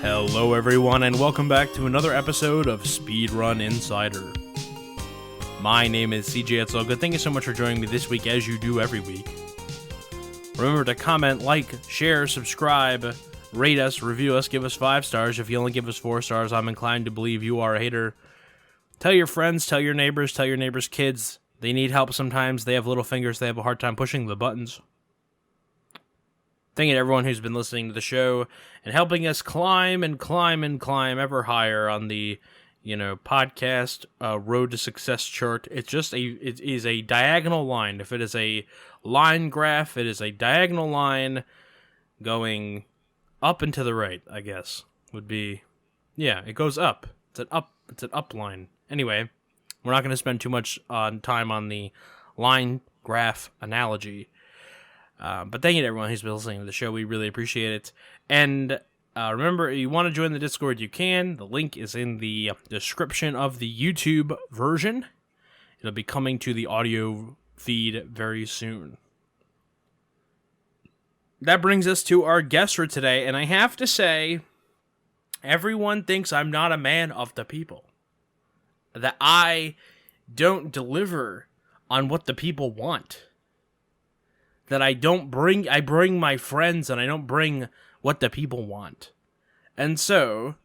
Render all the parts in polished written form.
Hello everyone and welcome back to another episode of Speedrun Insider. My name is CJitsallGewd. Thank you so much for joining me this week as you do every week. Remember to comment, like, share, subscribe, rate us, review us, give us 5 stars. If you only give us 4 stars, I'm inclined to believe you are a hater. Tell your friends, tell your neighbors' kids. They need help sometimes. They have little fingers. They have a hard time pushing the buttons. Thank you to everyone who's been listening to the show and helping us climb ever higher on the, podcast road to success chart. It is a diagonal line. If it is a line graph, it is a diagonal line going up and to the right, I guess, would be, it goes up. It's an up line. Anyway, we're not going to spend too much time on the line graph analogy. But thank you to everyone who's been listening to the show. We really appreciate it. And remember, if you want to join the Discord, you can. The link is in the description of the YouTube version. It'll be coming to the audio feed very soon. That brings us to our guest for today. And I have to say, everyone thinks I'm not a man of the people. That I don't deliver on what the people want. That I bring my friends and I don't bring what the people want. And so,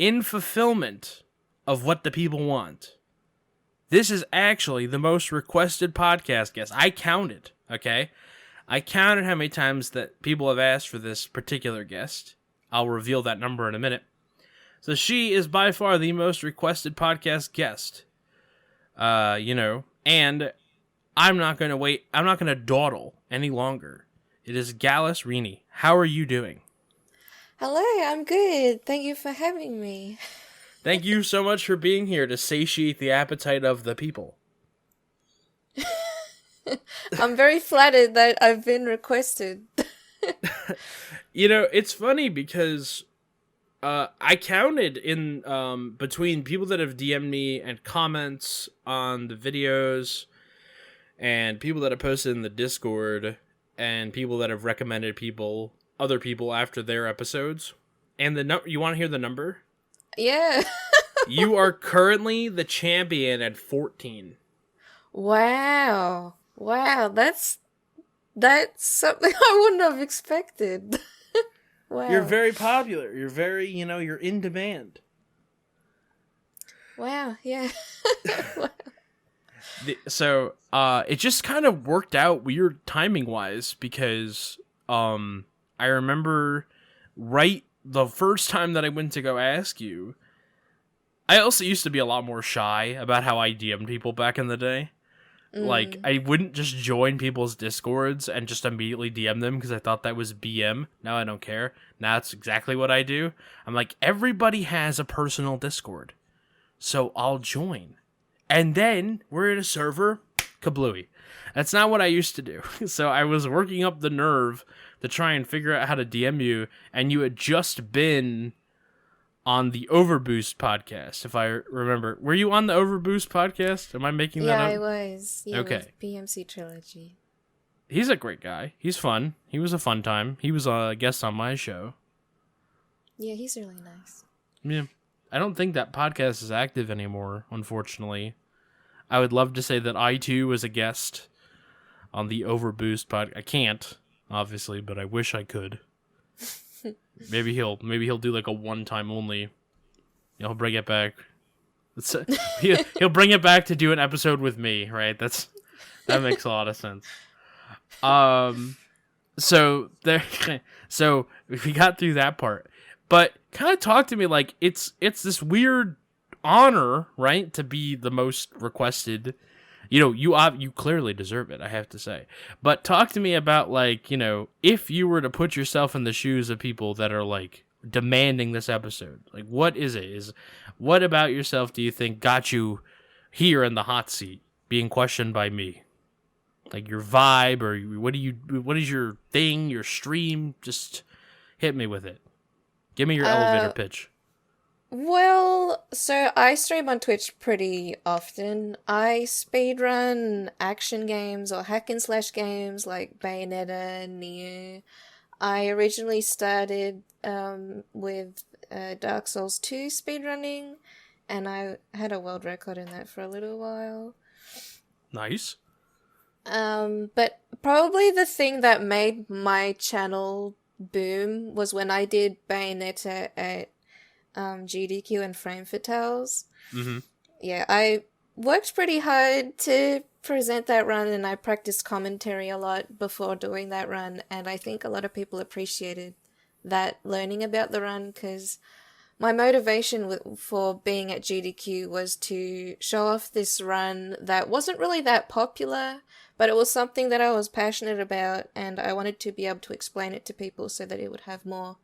in fulfillment of what the people want, this is actually the most requested podcast guest. I counted, okay? I counted how many times that people have asked for this particular guest. I'll reveal that number in a minute. So she is by far the most requested podcast guest. And I'm not going to wait. I'm not going to dawdle any longer. It is Galasrinie. How are you doing? Hello, I'm good. Thank you for having me. Thank you so much for being here to satiate the appetite of the people. I'm very flattered that I've been requested. It's funny because I counted in between people that have DM'd me and comments on the videos and people that have posted in the Discord, and people that have recommended other people after their episodes. And you want to hear the number? Yeah. You are currently the champion at 14. Wow. That's something I wouldn't have expected. Wow. You're very popular. You're very, you're in demand. Wow, yeah. Wow. So, it just kind of worked out weird timing-wise because, I remember right the first time that I went to go ask you, I also used to be a lot more shy about how I DM'd people back in the day. Like, I wouldn't just join people's Discords and just immediately DM them because I thought that was BM. Now I don't care. Now that's exactly what I do. I'm like, everybody has a personal Discord, so I'll join. And then, we're in a server, kablooey. That's not what I used to do. So I was working up the nerve to try and figure out how to DM you, and you had just been on the Overboost podcast, if I remember. Were you on the Overboost podcast? Am I making that up? Yeah, I was. Yeah, okay. With BMC Trilogy. He's a great guy. He's fun. He was a fun time. He was a guest on my show. Yeah, he's really nice. Yeah. I don't think that podcast is active anymore, unfortunately. I would love to say that I, too, was a guest on the Overboost podcast. I can't, obviously, but I wish I could. Maybe he'll do like a one-time only. He'll bring it back. He'll bring it back to do an episode with me, right? That makes a lot of sense. So we got through that part. But kind of talk to me like it's this weird honor, right, to be the most requested. You clearly deserve it, I have to say. But talk to me about, like, if you were to put yourself in the shoes of people that are, like, demanding this episode. Like, what is it? What about yourself do you think got you here in the hot seat, being questioned by me? Like, your vibe, or what is your thing, your stream? Just hit me with it. Give me your elevator pitch. Well, so I stream on Twitch pretty often. I speedrun action games or hack and slash games like Bayonetta and Neo. I originally started with Dark Souls 2 speedrunning, and I had a world record in that for a little while. Nice. But probably the thing that made my channel boom was when I did Bayonetta at GDQ and Frame Fatales. Mm-hmm. Yeah, I worked pretty hard to present that run, and I practiced commentary a lot before doing that run, and I think a lot of people appreciated that, learning about the run, because my motivation for being at GDQ was to show off this run that wasn't really that popular, but it was something that I was passionate about, and I wanted to be able to explain it to people so that it would have more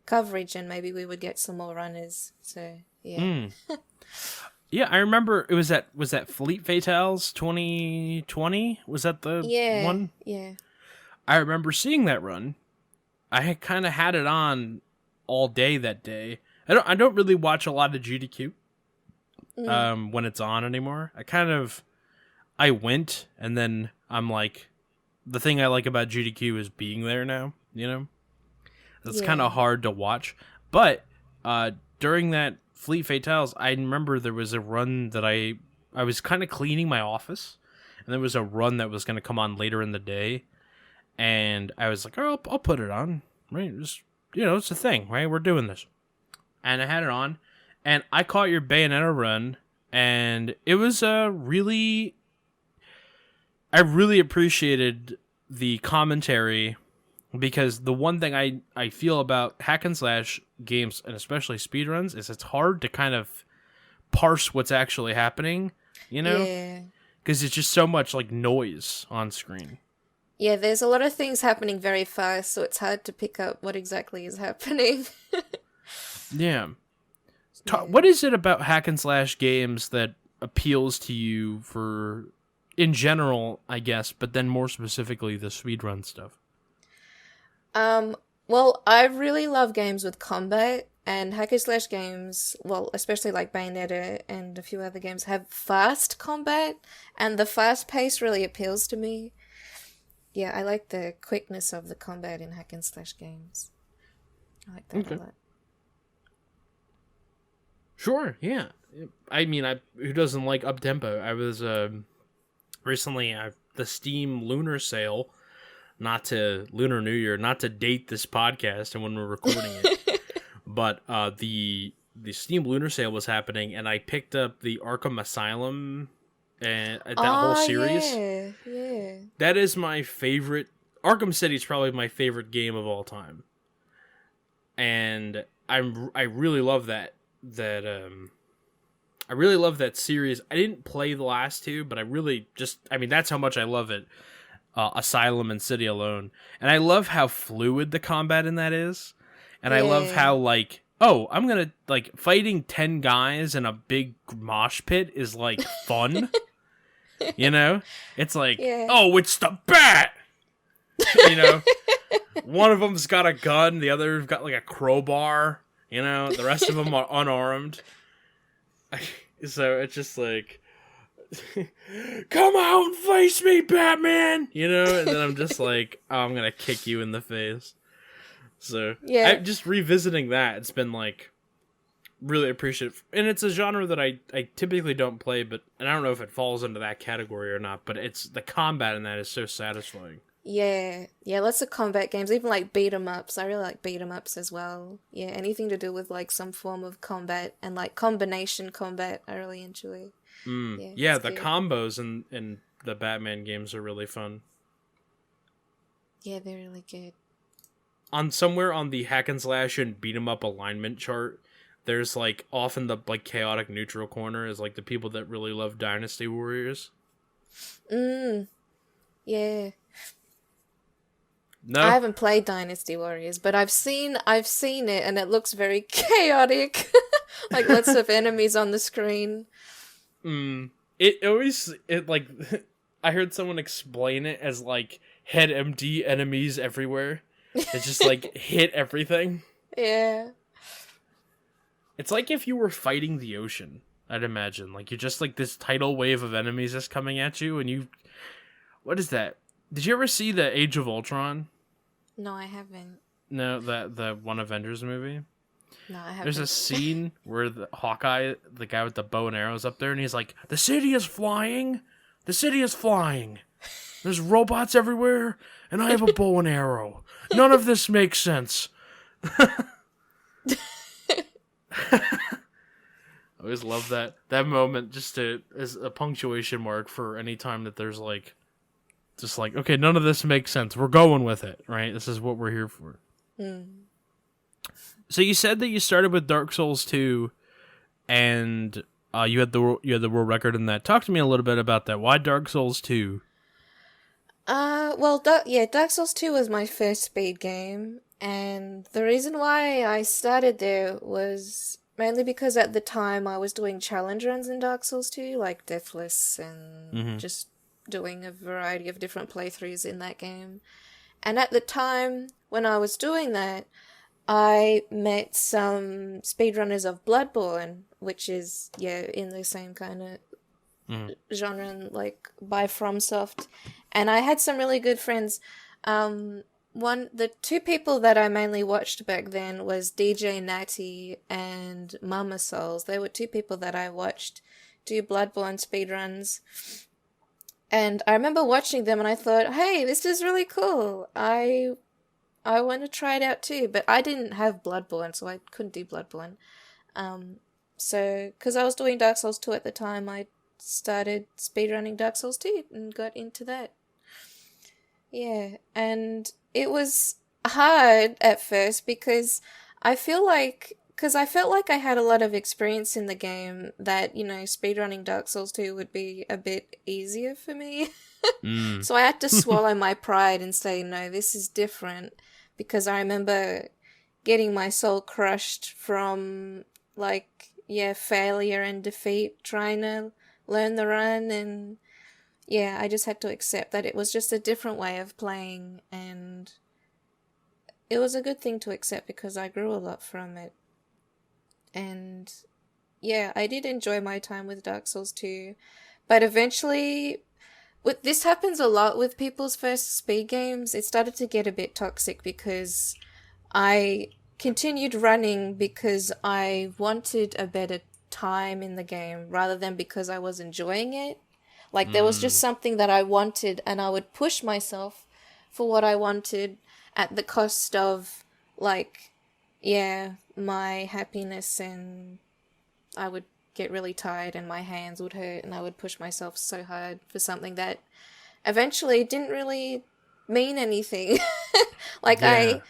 coverage and maybe we would get some more runners. So, yeah. Yeah, I remember it was that Fleet Fatales 2020? Was that the one? Yeah. I remember seeing that run. I had kind of had it on all day that day. I don't really watch a lot of GDQ when it's on anymore. I went, and then I'm like, the thing I like about GDQ is being there now, you know? It's kind of hard to watch. But during that Fleet Fatales, I remember there was a run that I was kind of cleaning my office, and there was a run that was going to come on later in the day, and I was like, oh, I'll put it on, right? Just, it's a thing, right? We're doing this. And I had it on, and I caught your Bayonetta run, and it was I really appreciated the commentary, because the one thing I feel about hack and slash games, and especially speedruns, is it's hard to kind of parse what's actually happening, Yeah. Because it's just so much like noise on screen. Yeah, there's a lot of things happening very fast, so it's hard to pick up what exactly is happening. Yeah. What is it about hack and slash games that appeals to you in general, I guess, but then more specifically the speedrun stuff? Well, I really love games with combat, and hack and slash games, well, especially like Bayonetta and a few other games, have fast combat, and the fast pace really appeals to me. Yeah, I like the quickness of the combat in hack and slash games. I like that a lot. Sure, yeah. I mean, who doesn't like up-tempo? I was recently the Steam Lunar Sale, Lunar New Year, not to date this podcast and when we're recording it, but the Steam Lunar Sale was happening, and I picked up the Arkham Asylum and that whole series. Yeah. That is my favorite. Arkham City is probably my favorite game of all time, and I really love that. I really love that series. I didn't play the last two, but that's how much I love it. Asylum and City alone. And I love how fluid the combat in that is. And I love how, like, I'm gonna, like, fighting 10 guys in a big mosh pit is, like, fun. It's like, it's the bat! One of them's got a gun, the other's got, like, a crowbar. The rest of them are unarmed. So it's just like, come out and face me, Batman! And then I'm just like, I'm gonna kick you in the face. So, just revisiting that, it's been like, really appreciative. And it's a genre that I typically don't play, and I don't know if it falls into that category or not, but the combat in that is so satisfying. Yeah, lots of combat games, even like beat 'em ups. I really like beat 'em ups as well. Yeah, anything to do with like some form of combat and like combination combat, I really enjoy. Yeah, the combos in the Batman games are really fun. Yeah, they're really good. Somewhere on the hack and slash and beat 'em up alignment chart, there's like often the like chaotic neutral corner is like the people that really love Dynasty Warriors. Yeah. No? I haven't played Dynasty Warriors, but I've seen it, and it looks very chaotic. Like lots of enemies on the screen. It like I heard someone explain it as like head empty enemies everywhere. It's just like hit everything. Yeah. It's like if you were fighting the ocean, I'd imagine. Like you're just like this tidal wave of enemies that's coming at you, and what is that? Did you ever see the Age of Ultron? No, I haven't. No, the one Avengers movie. No, I haven't. There's a scene where the Hawkeye, the guy with the bow and arrows up there, and he's like, "The city is flying! The city is flying! There's robots everywhere, and I have a bow and arrow. None of this makes sense." I always love that moment, just as a punctuation mark for any time that there's like, just like, okay, none of this makes sense. We're going with it, right? This is what we're here for. So you said that you started with Dark Souls 2, and you had the world record in that. Talk to me a little bit about that. Why Dark Souls 2? Well, Dark Souls 2 was my first speed game, and the reason why I started there was mainly because at the time I was doing challenge runs in Dark Souls 2, like Deathless, and just doing a variety of different playthroughs in that game. And at the time when I was doing that, I met some speedrunners of Bloodborne, which is, in the same kind of genre, like, by FromSoft. And I had some really good friends. The two people that I mainly watched back then was DJ Natty and Mama Souls. They were two people that I watched do Bloodborne speedruns. And I remember watching them and I thought, hey, this is really cool. I want to try it out too. But I didn't have Bloodborne, so I couldn't do Bloodborne. So, because I was doing Dark Souls 2 at the time, I started speedrunning Dark Souls 2 and got into that. Yeah, and it was hard at first because I felt like I had a lot of experience in the game that, speedrunning Dark Souls 2 would be a bit easier for me. So I had to swallow my pride and say, no, this is different, because I remember getting my soul crushed from, failure and defeat, trying to learn the run, and I just had to accept that it was just a different way of playing, and it was a good thing to accept because I grew a lot from it. And I did enjoy my time with Dark Souls 2, but eventually, this happens a lot with people's first speed games. It started to get a bit toxic because I continued running because I wanted a better time in the game rather than because I was enjoying it. Like, there was just something that I wanted, and I would push myself for what I wanted at the cost of, my happiness, and I would get really tired and my hands would hurt, and I would push myself so hard for something that eventually didn't really mean anything. I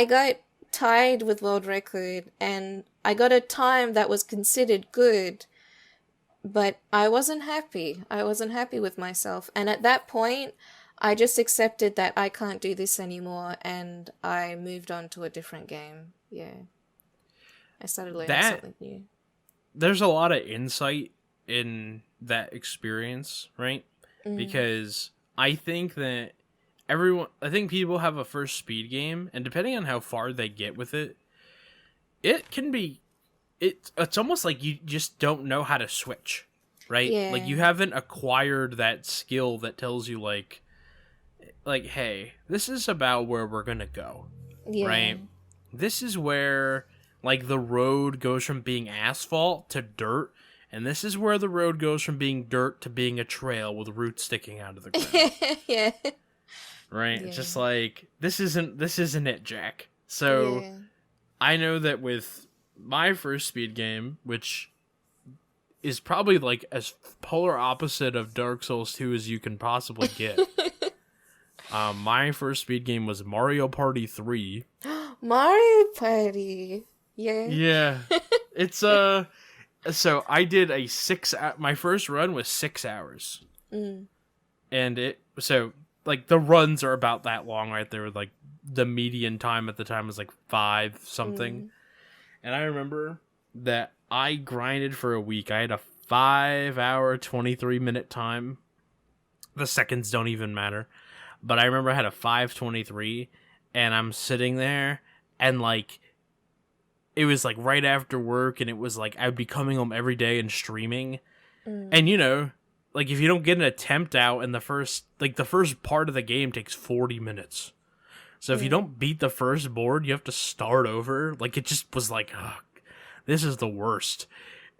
got tied with world record, and I got a time that was considered good, but I wasn't happy. I wasn't happy with myself. And at that point, I just accepted that I can't do this anymore, and I moved on to a different game. Yeah. I started learning something new. There's a lot of insight in that experience, right? Because I think that people have a first speed game, and depending on how far they get with it, it can be, it's almost like you just don't know how to switch, right? Yeah. Like, you haven't acquired that skill that tells you, like, hey, this is about where we're gonna go, right? This is where, the road goes from being asphalt to dirt, and this is where the road goes from being dirt to being a trail with roots sticking out of the ground. Yeah. Right? It's just like, this isn't it, Jack. So, I know that with my first speed game, which is probably, as polar opposite of Dark Souls 2 as you can possibly get. My first speed game was Mario Party 3. Mario Party! Yeah. Yeah. It's, so I did my first run was 6 hours. And the runs are about that long, right? They were, the median time at the time was, 5 something. And I remember that I grinded for a week. I had a 5-hour, 23-minute time. The seconds don't even matter. But I remember I had a 5:23, and I'm sitting there, and, it was, right after work, and it was, I would be coming home every day and streaming. And, if you don't get an attempt out in the first part of the game takes 40 minutes. So if you don't beat the first board, you have to start over. Like, it just was like, oh, this is the worst.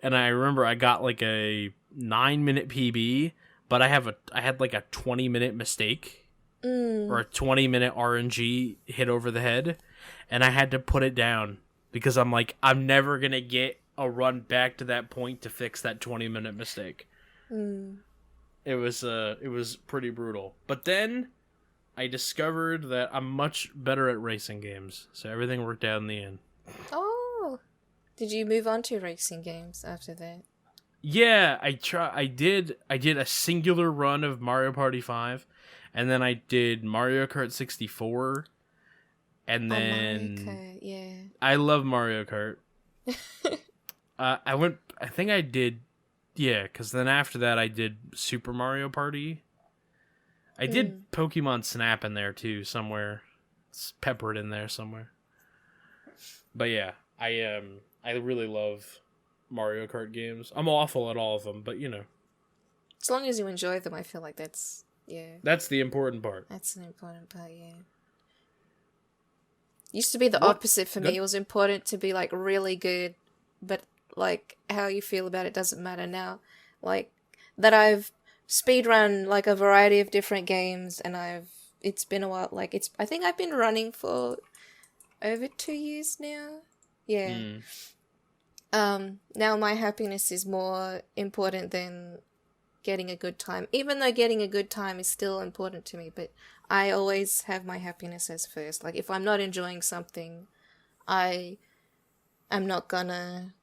And I remember I got like a 9-minute PB, but I had like a 20-minute mistake or a 20-minute RNG hit over the head, and I had to put it down because I'm like, I'm never gonna get a run back to that point to fix that 20-minute mistake. It was pretty brutal. But then I discovered that I'm much better at racing games, so everything worked out in the end. Oh, did you move on to racing games after that? Yeah, I did a singular run of Mario Party 5, and then I did Mario Kart 64, and then Mario Kart, yeah. I love Mario Kart. I think I did, yeah, because then after that I did Super Mario Party. I did Pokemon Snap in there too, somewhere. It's peppered in there somewhere. But yeah, I really love Mario Kart games. I'm awful at all of them, but you know. As long as you enjoy them, I feel like that's, yeah. That's the important part. That's an important part, yeah. Used to be the opposite for me. It was important to be, like, really good, but, like, how you feel about it doesn't matter now. Like, that I've speedrun, like, a variety of different games, and it's been a while, like, I think I've been running for over 2 years now. Yeah. Now my happiness is more important than getting a good time. Even though getting a good time is still important to me, but I always have my happiness as first. Like, if I'm not enjoying something, I'm not gonna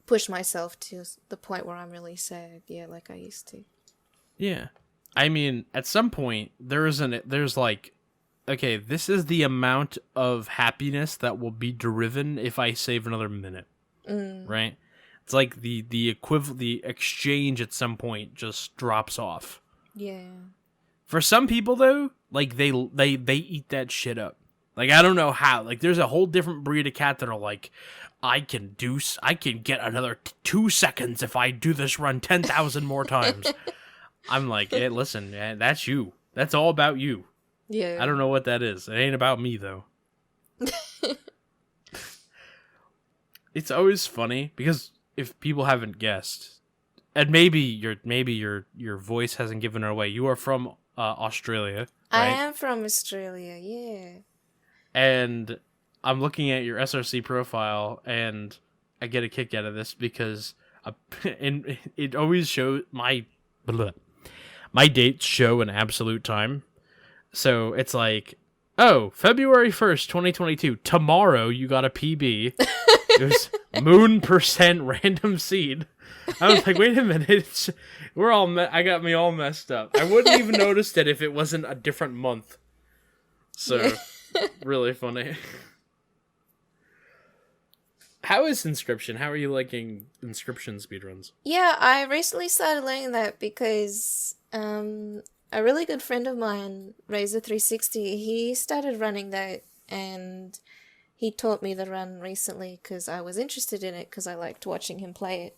push myself to the point where I'm really sad, like I used to. Yeah. I mean, at some point, there's like, okay, this is the amount of happiness that will be driven if I save another minute. Right? It's like the exchange at some point just drops off. Yeah. For some people though, like they eat that shit up. Like, I don't know how. Like, there's a whole different breed of cat that are like, I can get another 2 seconds if I do this run 10,000 more times. I'm like, hey, listen, man, that's you. That's all about you. Yeah. I don't know what that is. It ain't about me though. It's always funny because if people haven't guessed, and maybe your voice hasn't given it away, you are from Australia, right? I am from Australia, yeah. And I'm looking at your SRC profile, and I get a kick out of this because and it always shows my dates show an absolute time. So it's like, oh, February 1st, 2022. Tomorrow you got a PB. It was moon % random seed. I was like, wait a minute. I got me all messed up. I wouldn't even noticed it if it wasn't a different month. So, really funny. How is Inscription? How are you liking Inscription speedruns? Yeah, I recently started learning that because a really good friend of mine, Razor360, he started running that, and he taught me the run recently because I was interested in it because I liked watching him play it.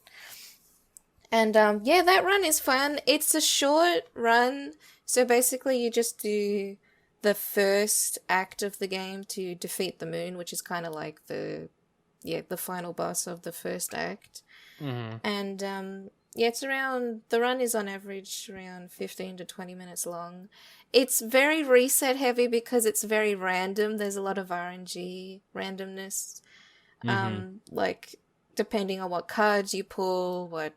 And yeah, that run is fun. It's a short run, so basically you just do the first act of the game to defeat the moon, which is kind of like the final boss of the first act. Mm-hmm. And yeah, the run is on average around 15 to 20 minutes long. It's very reset heavy because it's very random. There's a lot of RNG randomness. Like, depending on what cards you pull, what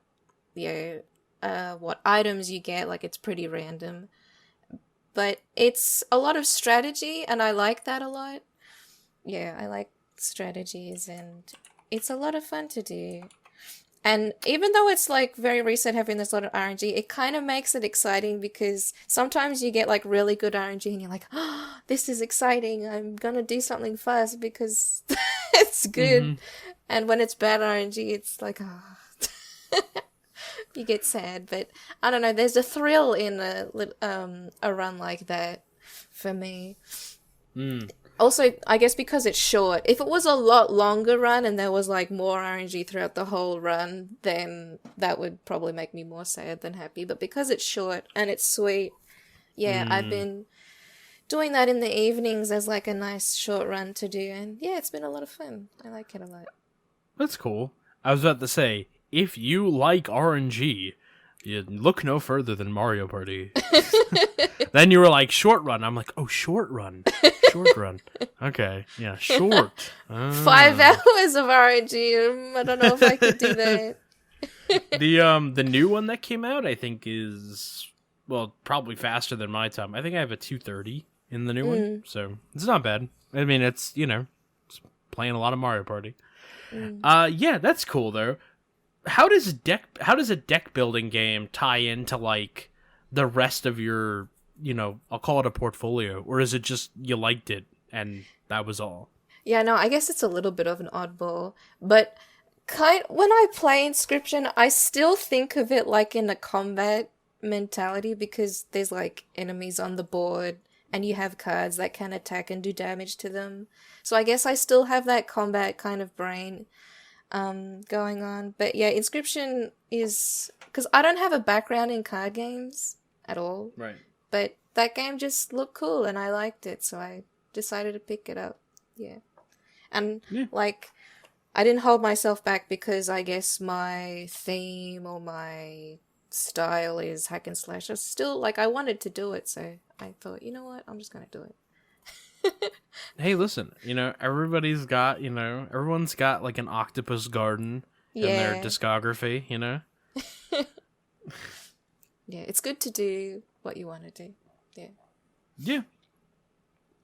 items you get, like, it's pretty random. But it's a lot of strategy, and I like that a lot. Yeah, I like strategies, and it's a lot of fun to do. And even though it's, like, very reset heavy and there's a lot of RNG, it kind of makes it exciting because sometimes you get, like, really good RNG and you're like, oh, this is exciting. I'm gonna do something fast because it's good. Mm-hmm. And when it's bad RNG, it's like, oh. You get sad. But I don't know, there's a thrill in a run like that for me. Also, I guess because it's short, if it was a lot longer run and there was, like, more RNG throughout the whole run, then that would probably make me more sad than happy. But because it's short and it's sweet, yeah, I've been doing that in the evenings as like a nice short run to do. And yeah, it's been a lot of fun. I like it a lot. That's cool. I was about to say, if you like RNG, you look no further than Mario Party. Then you were like, short run. I'm like, oh, short run. Short run. Okay. Yeah, short. 5 hours of RNG. I don't know if I could do that. The new one that came out, I think, is, well, probably faster than my time. I think I have a 2:30 in the new one, so it's not bad. I mean, it's, it's playing a lot of Mario Party. Yeah, that's cool though. How does a deck building game tie into like the rest of your, I'll call it a portfolio, or is it just you liked it and that was all? Yeah, no, I guess it's a little bit of an oddball, but when I play Inscription, I still think of it like in a combat mentality because there's like enemies on the board and you have cards that can attack and do damage to them. So I guess I still have that combat kind of brain going on. But yeah, Inscription is... because I don't have a background in card games at all. Right. But that game just looked cool and I liked it, so I decided to pick it up. Yeah. And I didn't hold myself back because I guess my theme or my style is hack and slash. I still, I wanted to do it, so I thought, you know what, I'm just going to do it. Hey, listen, everybody's got, everyone's got like an octopus garden in their discography, Yeah, it's good to do what you want to do. Yeah. Yeah.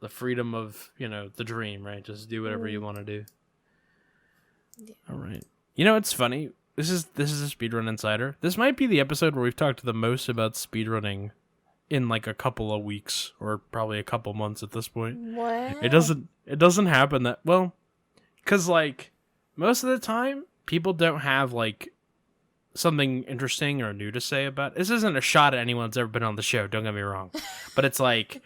The freedom of, the dream, right? Just do whatever you want to do. Yeah. All right. It's funny. This is a Speedrun Insider. This might be the episode where we've talked the most about speedrunning in like a couple of weeks or probably a couple months at this point. Wow. It doesn't happen that well, because like most of the time people don't have like something interesting or new to say about it. This isn't a shot at anyone that's ever been on the show, don't get me wrong, but it's like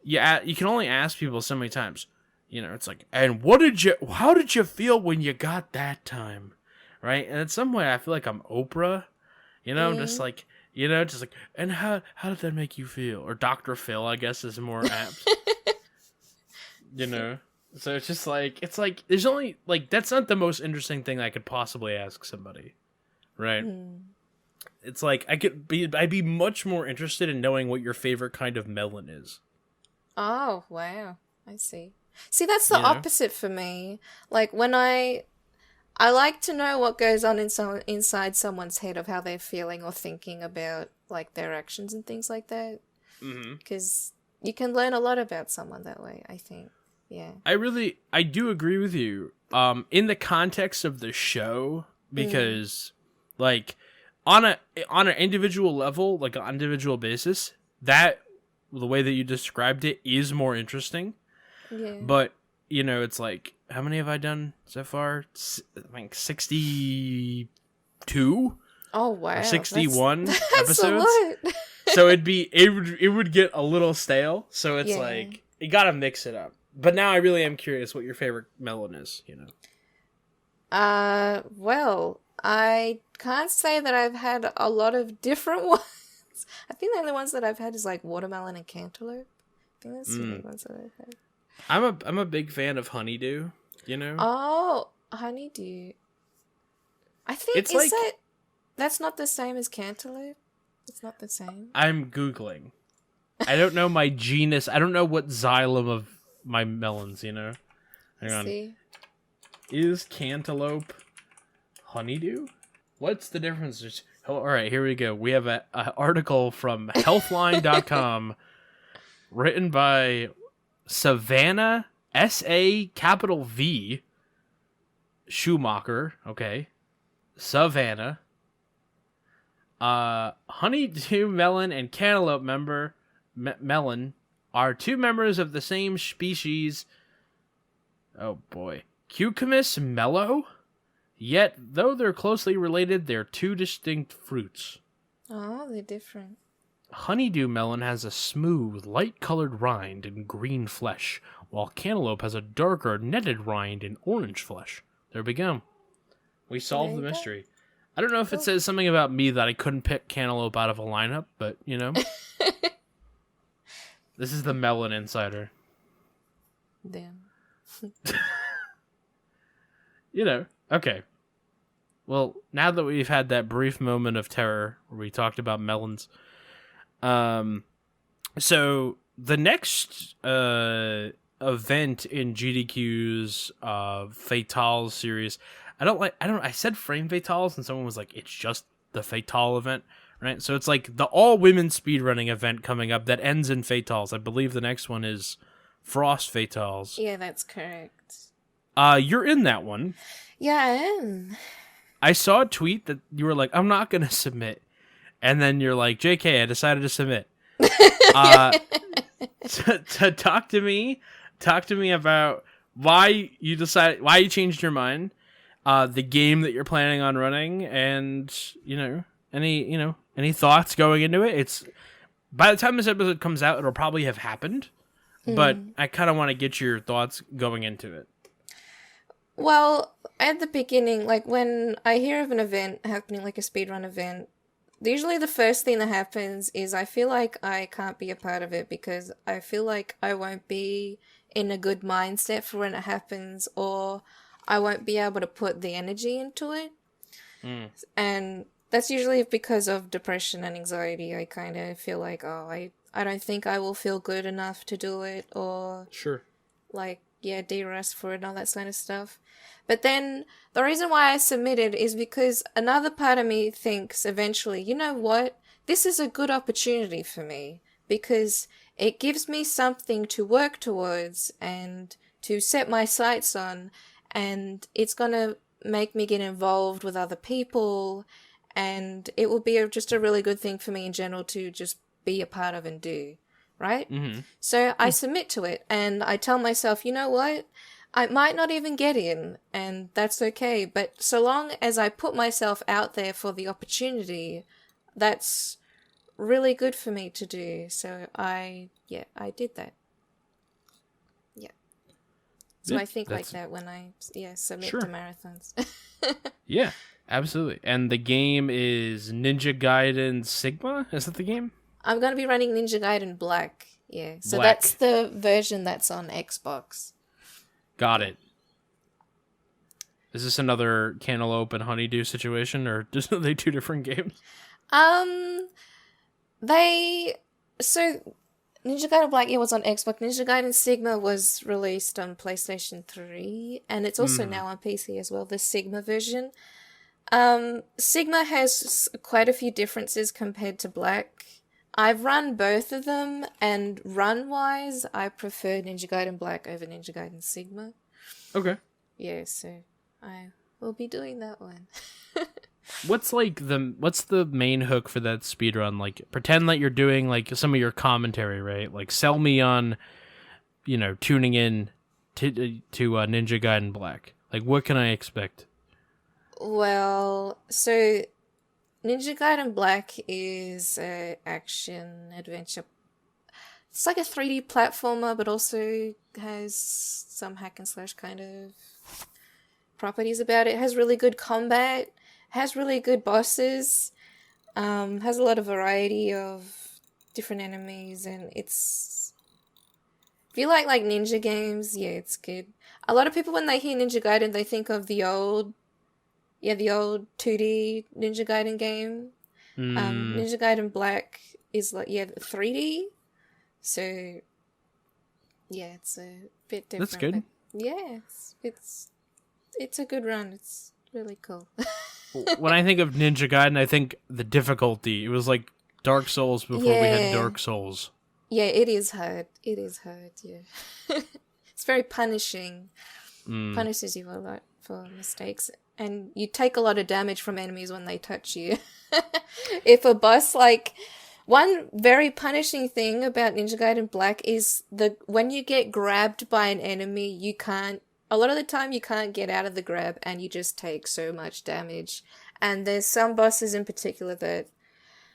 yeah, you can only ask people so many times. It's like, and how did you feel when you got that time? Right? And in some way I feel like I'm Oprah, just like, and how did that make you feel? Or Dr. Phil, I guess, is more apt. So it's just like, there's only, that's not the most interesting thing I could possibly ask somebody. Right? It's like, I'd be much more interested in knowing what your favorite kind of melon is. Oh, wow. I see. See, that's the opposite for me. Like, when I like to know what goes on inside someone's head of how they're feeling or thinking about, like, their actions and things like that. Because you can learn a lot about someone that way, I think. Yeah. I do agree with you. In the context of the show, because, like, on an individual level, like, on an individual basis, the way that you described it is more interesting. Yeah. But, it's like, how many have I done so far? Like 62? Oh, wow. Or 61 that's episodes. A lot. So it would get a little stale. So it's like, you gotta mix it up. But now I really am curious what your favorite melon is, Well, I can't say that I've had a lot of different ones. I think the only ones that I've had is like watermelon and cantaloupe. I think that's the only ones that I've had. I'm a big fan of honeydew, Oh, honeydew. I think that's not the same as cantaloupe? It's not the same. I'm Googling. I don't know my genus. I don't know what xylem of my melons, Hang on. See? Is cantaloupe honeydew? What's the difference? Oh, all right, here we go. We have an article from healthline.com written by Savannah, S-A-V, Schumacher, okay. Savannah. Honeydew melon and cantaloupe melon are two members of the same species. Oh boy. Cucumis mellow? Yet, though they're closely related, they're two distinct fruits. Oh, they're different. Honeydew melon has a smooth, light-colored rind and green flesh, while cantaloupe has a darker, netted rind and orange flesh. There we go. We solved the mystery. I don't know if it says something about me that I couldn't pick cantaloupe out of a lineup, but, This is the Melon Insider. Damn. Okay. Well, now that we've had that brief moment of terror where we talked about melons, so the next event in GDQ's Fatale series, I said Frame Fatales, and someone was like, it's just the Fatale event, right? So it's like the all-women speedrunning event coming up that ends in Fatales. I believe the next one is Frost Fatales. Yeah, that's correct. You're in that one. Yeah, I am. I saw a tweet that you were like, I'm not going to submit. And then you're like, JK, I decided to submit. To talk to me about why you changed your mind, the game that you're planning on running, and, any thoughts going into it. It's by the time this episode comes out, it'll probably have happened, but I kind of want to get your thoughts going into it. Well, at the beginning, like when I hear of an event happening, like a speedrun event, usually the first thing that happens is I feel like I can't be a part of it because I feel like I won't be in a good mindset for when it happens, or I won't be able to put the energy into it. And that's usually because of depression and anxiety. I kind of feel like, I don't think I will feel good enough to do it, or de-rest for it and all that kind of stuff. But then the reason why I submitted is because another part of me thinks eventually, you know what? This is a good opportunity for me because it gives me something to work towards and to set my sights on, and it's going to make me get involved with other people, and it will be just a really good thing for me in general to just be a part of and do. Right? Mm-hmm. So I submit to it and I tell myself, you know what? I might not even get in, and that's okay. But so long as I put myself out there for the opportunity, that's really good for me to do. So I did that. Yeah. So I think like that when I submit to marathons. Yeah, absolutely. And the game is Ninja Gaiden Sigma? Is that the game? I'm going to be running Ninja Gaiden Black. Yeah. So that's the version that's on Xbox. Got it. Is this another Cantaloupe and Honeydew situation, or are they two different games? Ninja Gaiden Black, was on Xbox. Ninja Gaiden Sigma was released on PlayStation 3, and it's also now on PC as well, the Sigma version. Sigma has quite a few differences compared to Black. I've run both of them, and run-wise, I prefer Ninja Gaiden Black over Ninja Gaiden Sigma. Okay. Yeah, so I will be doing that one. What's the main hook for that speedrun? Like, pretend that you're doing, like, some of your commentary, right? Like, sell me on, tuning in to Ninja Gaiden Black. Like, what can I expect? Well, so Ninja Gaiden Black is an action adventure. It's like a 3D platformer, but also has some hack and slash kind of properties about it. It has really good combat, has really good bosses, has a lot of variety of different enemies, and if you like ninja games, it's good. A lot of people, when they hear Ninja Gaiden, they think of the old 2D Ninja Gaiden game. Ninja Gaiden Black is 3D. So, it's a bit different. That's good. Yeah, it's a good run. It's really cool. When I think of Ninja Gaiden, I think the difficulty. It was like Dark Souls before we had Dark Souls. Yeah, it is hard. Yeah. It's very punishing. Punishes you a lot for mistakes. And you take a lot of damage from enemies when they touch you. If a boss, one very punishing thing about Ninja Gaiden Black is when you get grabbed by an enemy, a lot of the time you can't get out of the grab and you just take so much damage. And there's some bosses in particular that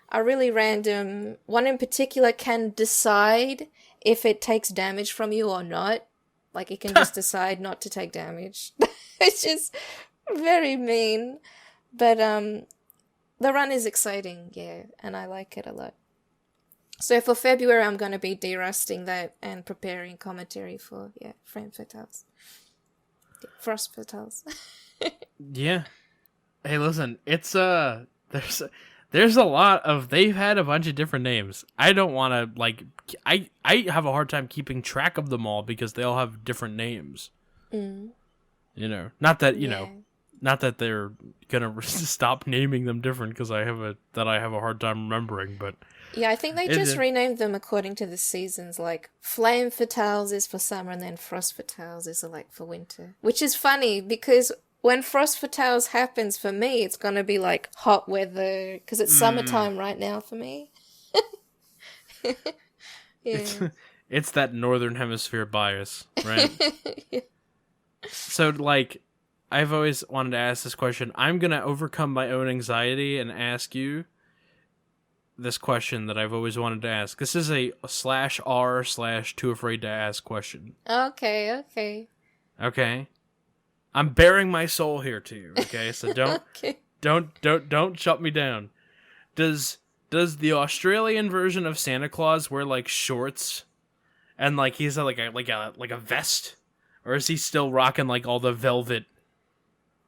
are really random. One in particular can decide if it takes damage from you or not. Like, it can just decide not to take damage. It's just very mean. But, the run is exciting, and I like it a lot. So for February, I'm going to be derusting that and preparing commentary for, Flame Fatales. Frost Fatales. Yeah. Hey, listen, it's, there's a lot of, they've had a bunch of different names. I don't want to, like, I have a hard time keeping track of them all because they all have different names. Mm. You know, not that, not that they're gonna stop naming them different because I have a hard time remembering, but yeah, I think they just renamed them according to the seasons. Like Flame Fatales is for summer, and then Frost Fatales is like for winter. Which is funny because when Frost Fatales happens for me, it's gonna be like hot weather because it's summertime right now for me. Yeah, it's that northern hemisphere bias, right? Yeah. So like, I've always wanted to ask this question. I'm going to overcome my own anxiety and ask you this question that I've always wanted to ask. This is a /r/too-afraid-to-ask question. Okay. Okay. I'm bearing my soul here to you, okay? So don't don't shut me down. Does the Australian version of Santa Claus wear like shorts and like he's like a vest? Or is he still rocking like all the velvet,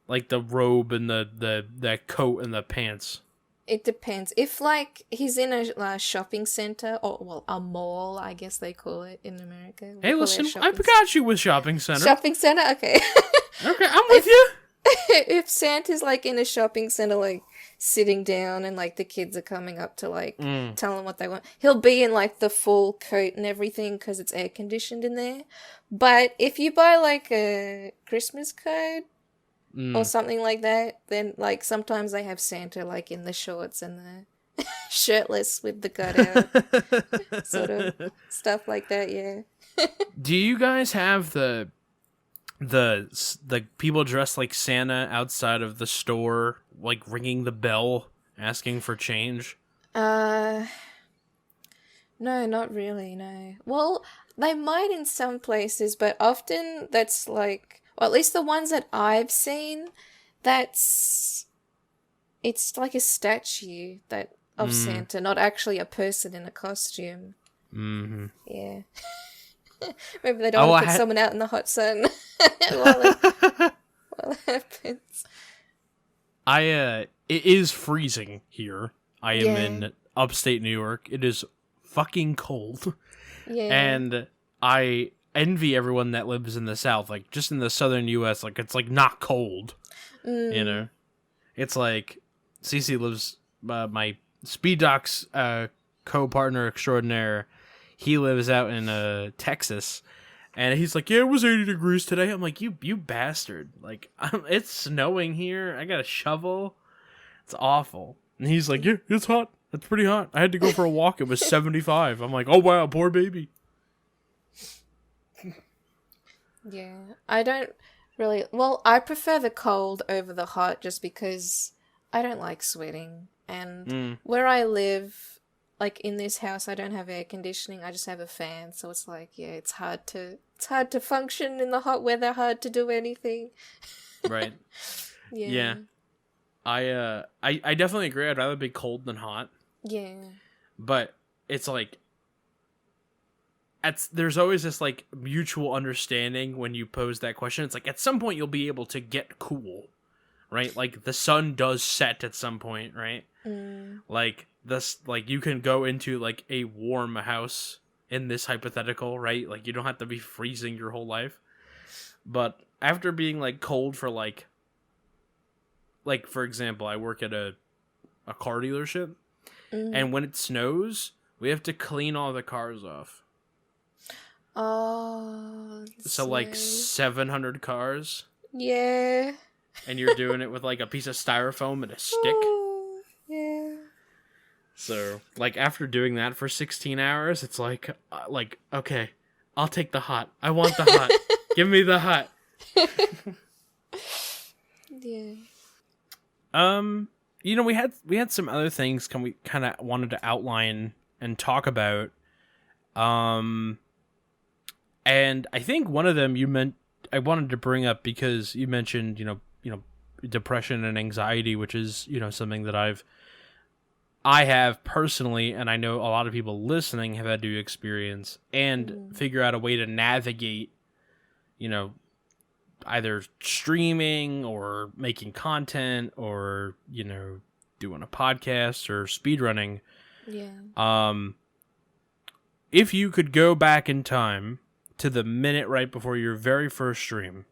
like the robe and the coat and the pants? It depends. If like he's in a shopping center or a mall, I guess they call it in America. Hey, listen, I forgot you with shopping center. Shopping center, okay. Okay, I'm with you. If Santa's like in a shopping center, like sitting down and like the kids are coming up to like tell him what they want, he'll be in like the full coat and everything because it's air conditioned in there. But if you buy like a Christmas card or something like that, then like sometimes they have Santa like in the shorts and the shirtless with the gut out, sort of stuff like that. Yeah. Do you guys have the people dressed like Santa outside of the store, like ringing the bell, asking for change? No, not really, no. Well, they might in some places, but often that's like, or at least the ones that I've seen, it's like a statue of Santa, not actually a person in a costume. Mm-hmm. Yeah. Maybe they don't want to put someone out in the hot sun while it happens. It is freezing here. I am in upstate New York. It is fucking cold. Yeah. And I envy everyone that lives in the South, like just in the southern US, like it's like not cold. You know? It's like Cece lives my Speed Doc's co-partner extraordinaire. He lives out in Texas, and he's like, "Yeah, it was 80 degrees today." I'm like, "You bastard! Like, it's snowing here. I got a shovel. It's awful." And he's like, "Yeah, it's hot. It's pretty hot. I had to go for a walk. It was 75." I'm like, "Oh wow, poor baby." Yeah, I don't really. Well, I prefer the cold over the hot, just because I don't like sweating, and where I live. Like in this house, I don't have air conditioning. I just have a fan, so it's like, yeah, it's hard to function in the hot weather. Hard to do anything. Right. Yeah. I definitely agree. I'd rather be cold than hot. Yeah. But it's like, there's always this like mutual understanding when you pose that question. It's like at some point you'll be able to get cool, right? Like the sun does set at some point, right? Like this, like you can go into like a warm house in this hypothetical, right? Like you don't have to be freezing your whole life. But after being like cold for like for example, I work at a car dealership, and when it snows, we have to clean all the cars off. Oh, so like 700 cars. Yeah. And you're doing it with like a piece of styrofoam and a stick. Yeah. So, like, after doing that for 16 hours, it's like, okay, I'll take the hot. I want the hot. Give me the hot. Yeah. You know, we had some other things we kind of wanted to outline and talk about. And I think one of them I wanted to bring up because you mentioned, you know, depression and anxiety, which is, you know, something that I've I have personally, and I know a lot of people listening have had to experience and figure out a way to navigate, either streaming or making content or, doing a podcast or speedrunning. Yeah. If you could go back in time to the minute right before your very first stream,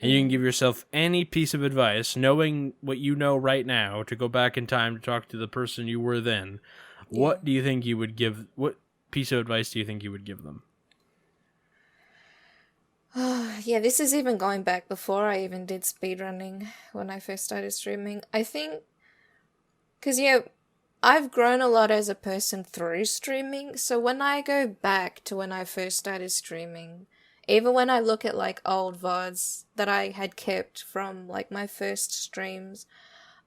and you can give yourself any piece of advice, knowing what you know right now, to go back in time to talk to the person you were then, what do you think you would give? What piece of advice do you think you would give them? Yeah, this is even going back before I even did speedrunning when I first started streaming. I think, because I've grown a lot as a person through streaming, so when I go back to when I first started streaming, even when I look at like old VODs that I had kept from like my first streams,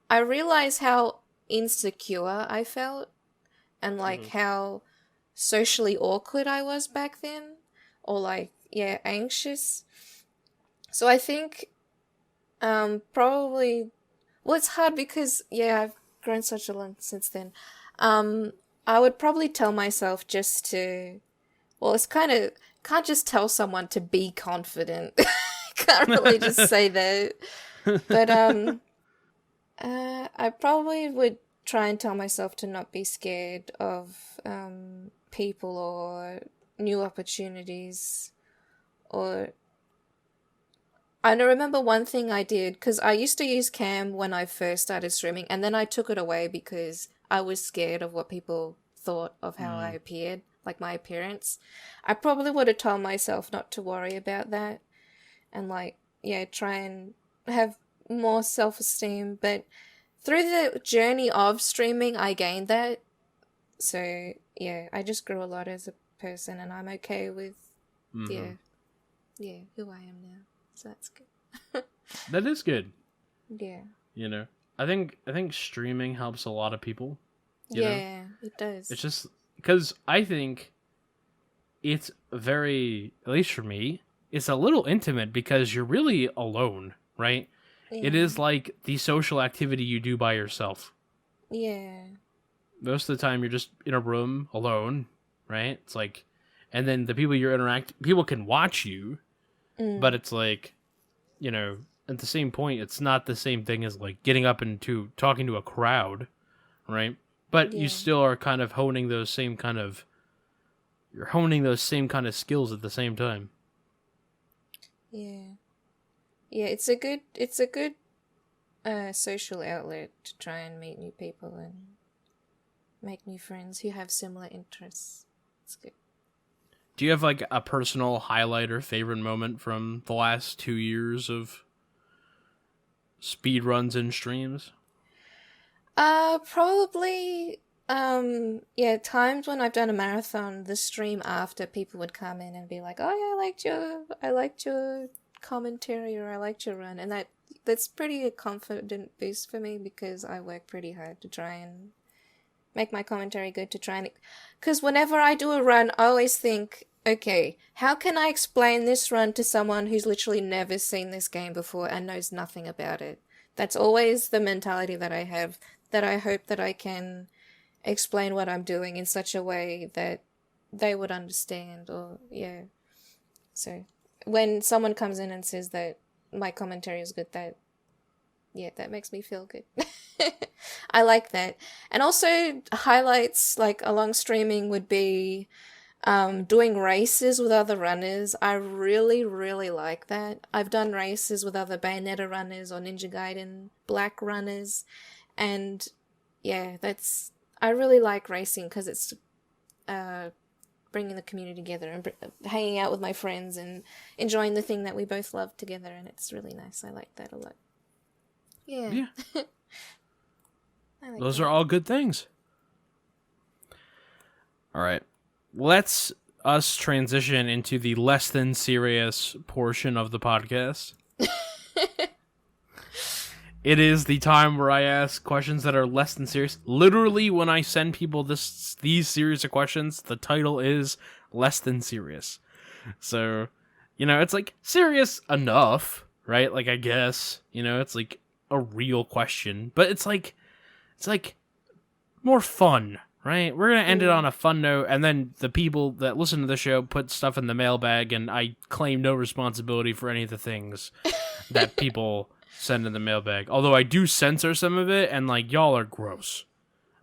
I realize how insecure I felt and like how socially awkward I was back then, or like, anxious. So I think probably, well, it's hard because, I've grown such a lot since then. I would probably tell myself just to, well, it's kind of, can't just tell someone to be confident. Can't really just say that. But I probably would try and tell myself to not be scared of people or new opportunities. Or I remember one thing I did, because I used to use cam when I first started streaming, and then I took it away because I was scared of what people thought of how I appeared, like my appearance. I probably would have told myself not to worry about that and try and have more self-esteem. But through the journey of streaming, I gained that. So I just grew a lot as a person, and I'm okay with who I am now. So that's good. That is good. Yeah. I think streaming helps a lot of people. You know? It does. It's just because I think it's very, at least for me, it's a little intimate because you're really alone, right? Yeah. It is like the social activity you do by yourself. Yeah. Most of the time you're just in a room alone, right? It's like, and then the people people can watch you, but it's like, at the same point, it's not the same thing as like getting up and talking to a crowd, right? But you still are kind of honing those same kind of skills at the same time. Yeah. Yeah, it's a good social outlet to try and meet new people and make new friends who have similar interests. It's good. Do you have like a personal highlight or favorite moment from the last 2 years of speedruns and streams? Probably, times when I've done a marathon, the stream after, people would come in and be like, "Oh yeah, I liked your commentary, or I liked your run," and that's pretty a confident boost for me because I work pretty hard to try and make my commentary good, to try and, because whenever I do a run, I always think, okay, how can I explain this run to someone who's literally never seen this game before and knows nothing about it? That's always the mentality that I have, that I hope that I can explain what I'm doing in such a way that they would understand, or, So, when someone comes in and says that my commentary is good, that makes me feel good. I like that. And also, highlights, like, along streaming would be doing races with other runners. I really, really like that. I've done races with other Bayonetta runners or Ninja Gaiden Black runners, and I really like racing because it's bringing the community together and hanging out with my friends and enjoying the thing that we both love together, and it's really nice. I like that a lot. Yeah. Those are all good things. All right. Let's us transition into the less than serious portion of the podcast. It is the time where I ask questions that are less than serious. Literally, when I send people these series of questions, the title is less than serious. So, it's like serious enough, right? Like, I guess, it's like a real question, but it's like more fun, right? We're going to end it on a fun note, and then the people that listen to the show put stuff in the mailbag, and I claim no responsibility for any of the things that people send in the mailbag. Although I do censor some of it, and, like, y'all are gross.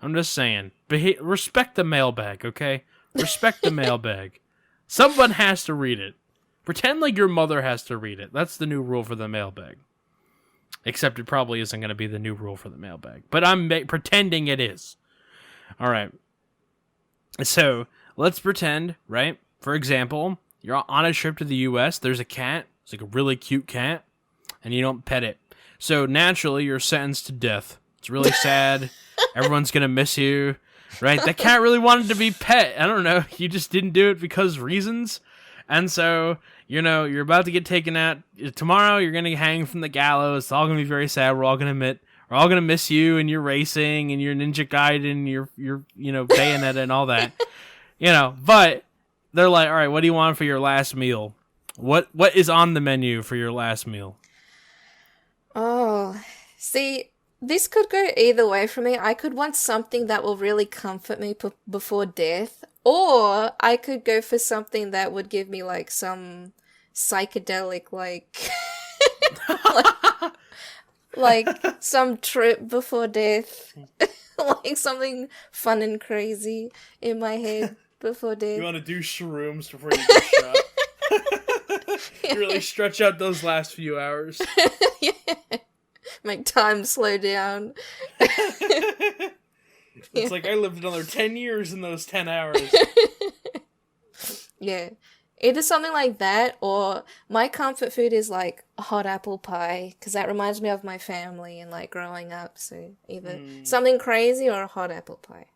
I'm just saying. Respect the mailbag, okay? Respect the mailbag. Someone has to read it. Pretend like your mother has to read it. That's the new rule for the mailbag. Except it probably isn't going to be the new rule for the mailbag. But I'm pretending it is. All right. So, let's pretend, right? For example, you're on a trip to the U.S. There's a cat. It's like a really cute cat. And you don't pet it. So, naturally, you're sentenced to death. It's really sad. Everyone's going to miss you. Right? That cat really wanted to be pet. I don't know. You just didn't do it because reasons. And so, you know, you're about to get taken out. Tomorrow, you're going to hang from the gallows. It's all going to be very sad. We're all going to miss you and your racing and your Ninja Gaiden, your you know, Bayonetta and all that. You know, but they're like, all right, what do you want for your last meal? What is on the menu for your last meal? Oh, see, this could go either way for me. I could want something that will really comfort me before death. Or I could go for something that would give me, like, some psychedelic, like, like some trip before death. Like, something fun and crazy in my head before death. You want to do shrooms before you get shot? You really stretch out those last few hours. Yeah. Make time slow down. It's like I lived another 10 years in those 10 hours. Yeah. Either something like that, or my comfort food is, like, a hot apple pie, because that reminds me of my family and, like, growing up. So either something crazy or a hot apple pie.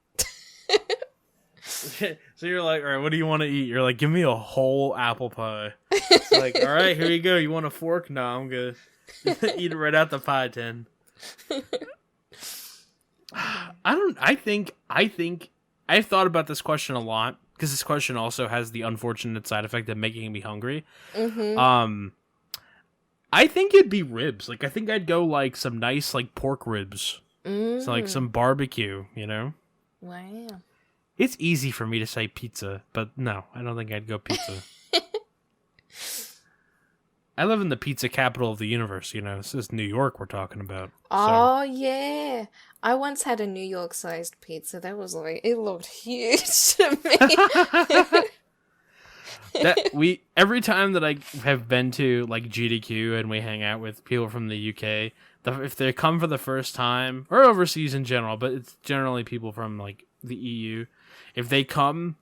So you're like, all right, what do you want to eat? You're like, give me a whole apple pie. It's like, all right, here you go. You want a fork? No, I'm good. Eat it right out the pie tin. I think I've thought about this question a lot, because this question also has the unfortunate side effect of making me hungry. Mm-hmm. I think it'd be ribs. Like, I think I'd go, like, some nice, like, pork ribs. So, like, some barbecue, you know? Wow. It's easy for me to say pizza, but no, I don't think I'd go pizza. I live in the pizza capital of the universe, you know. This is New York we're talking about. Oh, yeah. I once had a New York-sized pizza. That was, like, it looked huge to me. Every time that I have been to, like, GDQ and we hang out with people from the UK, if they come for the first time, or overseas in general, but it's generally people from, like, the EU, if they come,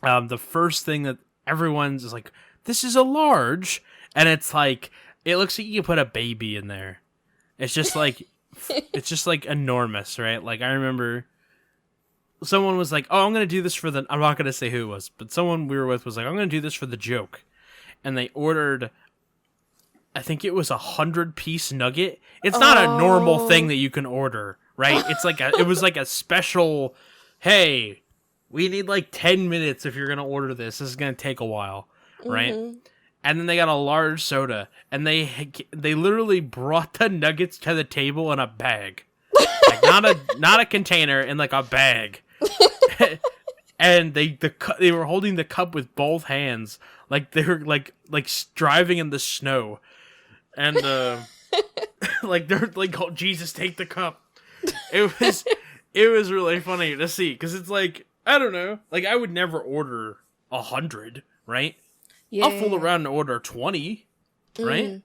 the first thing that everyone's is like, this is a large, and it's like, it looks like you put a baby in there. It's just like, it's just like enormous, right? Like, I remember someone was like, oh, I'm going to do this for I'm not going to say who it was, but someone we were with was like, I'm going to do this for the joke. And they ordered, I think it was 100-piece nugget. It's not a normal thing that you can order, right? It's like it was like a special, hey, we need like 10 minutes if you're going to order this. This is going to take a while, right? Mm-hmm. And then they got a large soda, and they literally brought the nuggets to the table in a bag, like not a container, in like a bag. And they were holding the cup with both hands, like they were like driving in the snow, and like they're like, oh, Jesus, take the cup. It was really funny to see, because it's like, I don't know, like I would never order 100, right? Yeah. I'll fool around and order 20, right?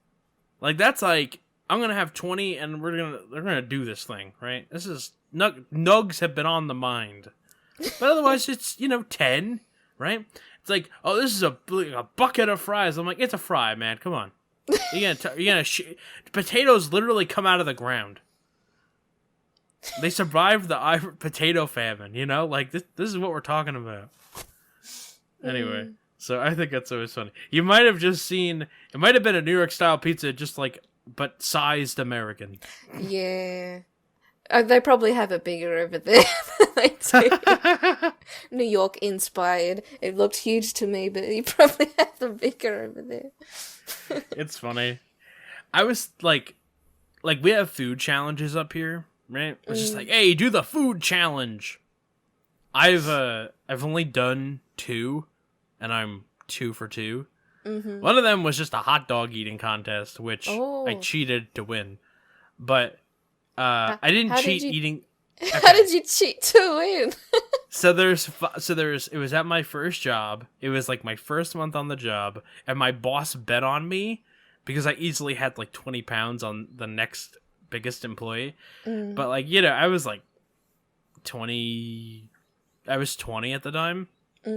Like, that's like, I'm gonna have 20 and they're gonna do this thing, right? This is nugs have been on the mind, but otherwise it's 10, right? It's like, oh, this is a bucket of fries. I'm like, it's a fry, man. Come on, you're gonna potatoes literally come out of the ground. They survived the potato famine, you know? Like, this is what we're talking about. Anyway. So I think that's always funny. You might have just seen, it might have been a New York style pizza, just like, but sized American. Yeah. They probably have it bigger over there than they do. New York inspired. It looked huge to me, but you probably have them bigger over there. It's funny. I was like we have food challenges up here, right? It was just like, hey, do the food challenge. I've only done 2, and I'm 2 for 2. Mm-hmm. One of them was just a hot dog eating contest, which I cheated to win. But I didn't cheat eating. Okay. How did you cheat to win? It was at my first job. It was like my first month on the job, and my boss bet on me because I easily had like 20 pounds on the next biggest employee. But like, I was like 20. I was 20 at the time,